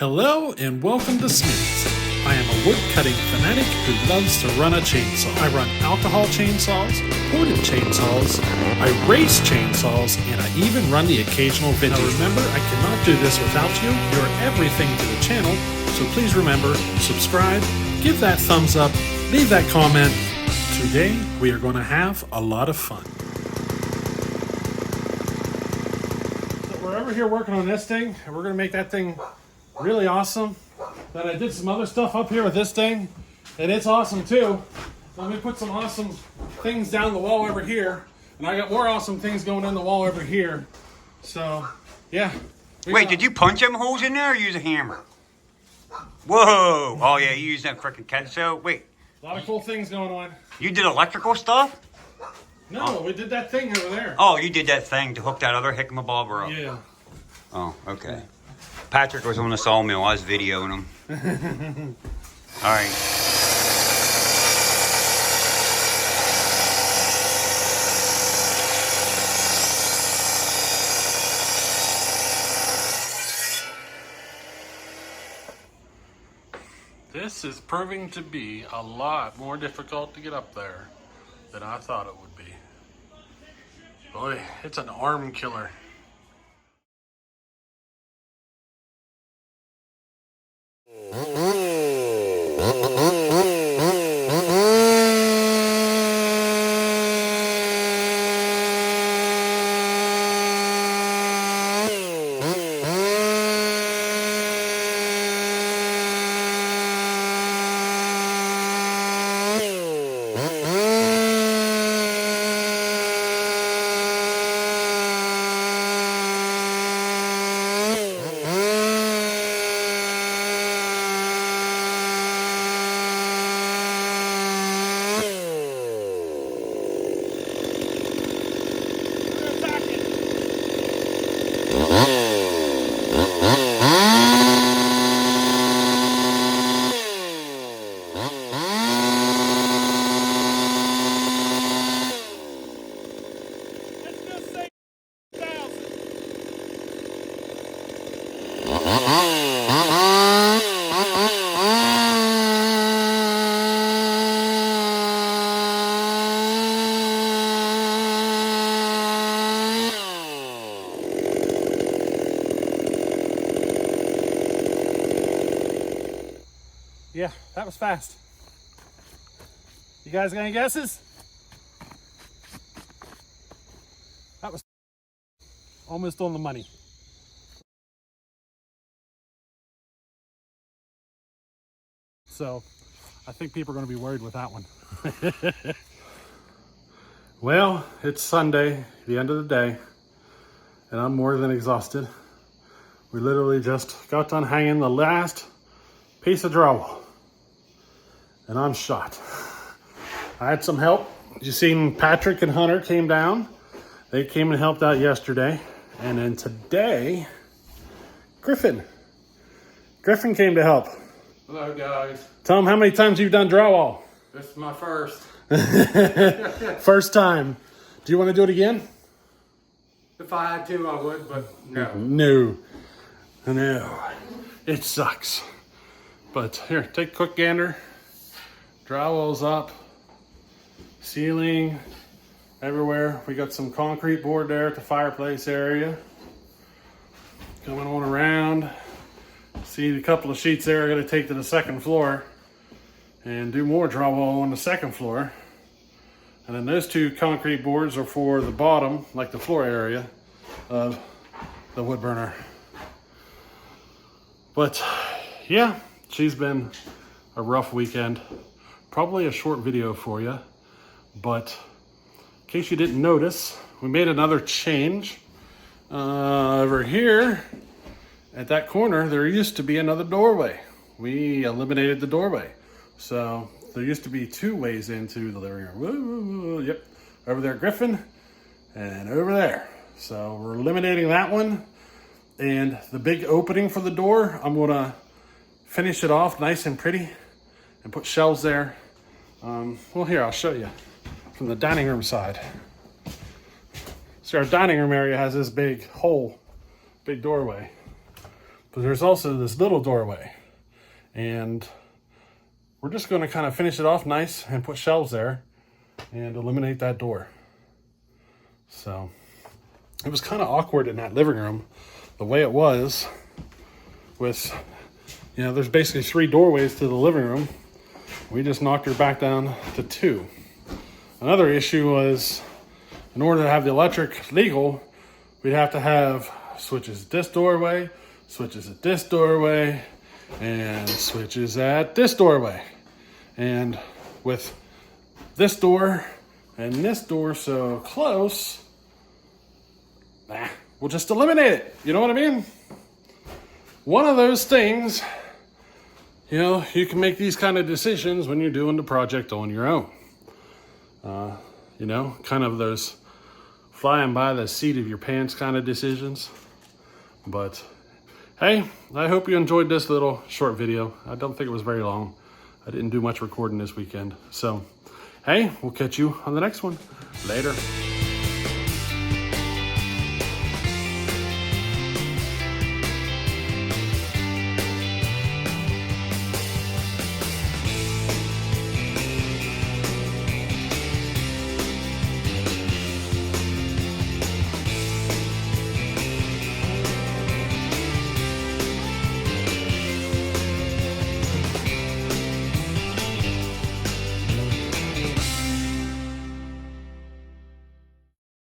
Hello and welcome to Smitty's. I am a wood cutting fanatic who loves to run a chainsaw. I run alcohol chainsaws, ported chainsaws, I race chainsaws, and I even run the occasional vintage. Now remember, I cannot do this without you. You're everything to the channel, so please remember, subscribe, give that thumbs up, leave that comment. Today, we are going to have a lot of fun. So we're over here working on this thing, and we're going to make that thing really awesome. Then I did some other stuff up here with this thing, and it's awesome too. Let me put some awesome things down the wall over here, and I got more awesome things going in the wall over here. So, yeah. Wait, did you punch them holes in there or use a hammer? Whoa! Oh yeah, you used that freaking cat. So wait, A lot of cool things going on. you did electrical stuff? No, we did that thing over there. Oh, you did that thing to hook that other hickamabob up. Yeah. Oh, okay. Patrick was on the sawmill. I was videoing him. All right. This is proving to be a lot more difficult to get up there than I thought it would be. Boy, it's an arm killer. Yeah, that was fast. You guys got any guesses? That was almost on the money. So, I think people are going to be worried with that one. Well, it's Sunday, the end of the day, and I'm more than exhausted. We literally just got done hanging the last piece of drywall, and I'm shot. I had some help. You seen Patrick and Hunter came down. They came and helped out yesterday, and then today, Griffin came to help. Hello guys, Tell them how many times you've done drywall. this is my first. First time. Do you want to do it again? If I had to, I would, but no. No. It sucks. But here, take a quick gander. Drywall's up. Ceiling everywhere. We got some concrete board there at the fireplace area. Coming on around. See a couple of sheets there. I got to take to the second floor and do more drywall on the second floor. And then those two concrete boards are for the bottom, like the floor area of the wood burner. But yeah, she's been a rough weekend. Probably a short video for you, but in case you didn't notice, we made another change. Over here at that corner, there used to be another doorway. We eliminated the doorway. So there used to be two ways into the living room. Woo, yep, over there, Griffin, and over there. So we're eliminating that one. And the big opening for the door, I'm gonna finish it off nice and pretty and put shelves there. Well, here, I'll show you from the dining room side. So our dining room area has this big hole, big doorway. But there's also this little doorway, and we're just going to kind of finish it off nice and put shelves there and eliminate that door. So it was kind of awkward in that living room, the way it was with, you know, there's basically 3 doorways to the living room. We just knocked her back down to 2. Another issue was, in order to have the electric legal, we'd have to have switches at this doorway, switches at this doorway, and switches at this doorway. And with this door and this door so close, we'll just eliminate it. You know what I mean? One of those things, you know, you can make these kind of decisions when you're doing the project on your own. You know, kind of those flying by the seat of your pants kind of decisions. But hey, I hope you enjoyed this little short video. I don't think it was very long. I didn't do much recording this weekend. So, hey, we'll catch you on the next one. Later.